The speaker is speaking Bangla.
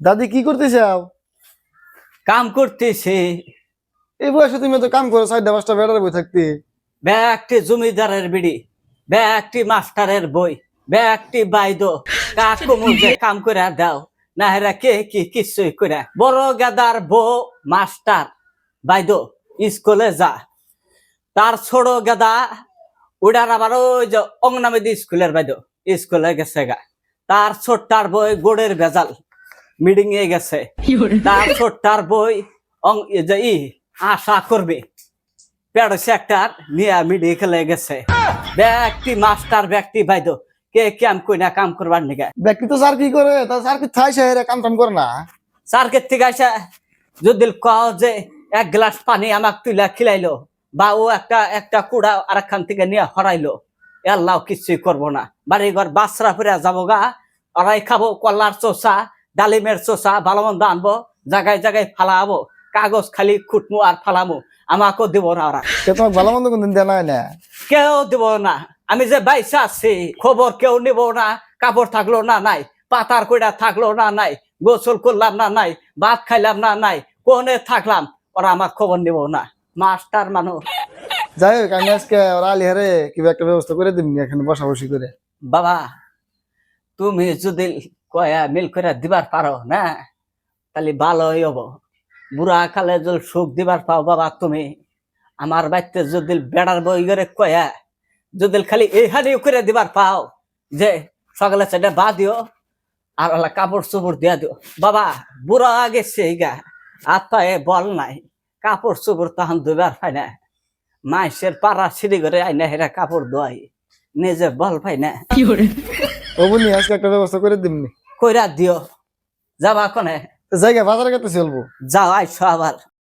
দাদি কি করতেছাও? কাম করতেছে। এই বয়সে তুমি তো কাম করো, 4-5টা বেড়ার বই থাকতে। ব্যাগটি জমিদারের বিড়ি, ব্যাগটি মাস্টারের বই, ব্যাগটি বাইদো কাকু মুজে কাম করে দাও না হেরা কে কি কিছুই করে। বড় গাদার বউ মাস্টার বাইদো স্কুলে যা, তার ছোট গাদা ওটার আবার ওই যে অংনামেদি স্কুলের বাইদো স্কুলে গেছে গা। তার ছোট্টার বই গোড়ের ভেজাল মিটিং এ গেছে। তার ছোট্টার বই আশা করবে প্যাড সেক্টর নিয়ে মেডিকেলে গেছে। ব্যক্তি মাস্টার ব্যক্তি বাইদো কে কাম কই না কাম করবার নিগে। ব্যক্তি তো স্যার কি করে? তা স্যার কি থাই শহরে কাম টাম করে না? স্যারকে থেকে আসে যদি কও যে এক গ্লাস পানি আমাক তুইলা খিলাইলো, বা ও একটা একটা কুড়া আরেকখান থেকে নিয়ে হরাইলো, আল্লাহ কিছুই করবো না। বাড়ি ঘর বাসরা ফিরে যাবো গা, ওরাই খাবো কলার চোষা ডালিমের চোষা ভালো মন্দ আনবো, জায়গায় জায়গায় ফালাবো, কাগজ খালি খুটমু আর ফালামু, আমাকেও দিব না ওরা। তোমাকে ভালো মন্দ কোনদিন দেওয়া হয় না? কেউ দিব না। আমি যে বাইসা আছি খবর কেউ নিব না। কাপড় থাকলো না নাই, পাতার কইরা থাকলো না নাই, গোসল করলাম না নাই, ভাত খাইলাম না নাই, কোনে থাকলাম, ওরা আমার খবর নিব না। মাস্টার মানুষ। যাই হোক, আমি আজকে ওরা আলিহারে কিবা একটা ব্যবস্থা করে দিবনি এখানে বসা বসি করে। বাবা তুমি যদি কয়া মিল করে দিবার পারো না তাহলে ভালোই হব। বুড়া কালে যদি সুখ দিবার পাও বাবা তুমি, আমার বাড়িতে যদি বেড়ার বই করে কয়া যদি খালি এইখানে করে দিবার পাও যে সকালে সেটা বা দিও আর ওলা কাপড় চোপড় দিয়া দিও। বাবা বুড়া গেছে গা, আর পায়ে বল নাই, কাপড় চোপড় তখন দুবার পাই না। মাইসের পাড়া সিঁড়ি করে আইনা হেরা কাপড় ধোয়াই, নিজে বল পাই না। ও বলি আজকে একটা ব্যবস্থা করে দিবনি। কইরা দিও। যাবা কনে? জায়গা বাজারে গেতে চলবো। যাও আইসো আবার।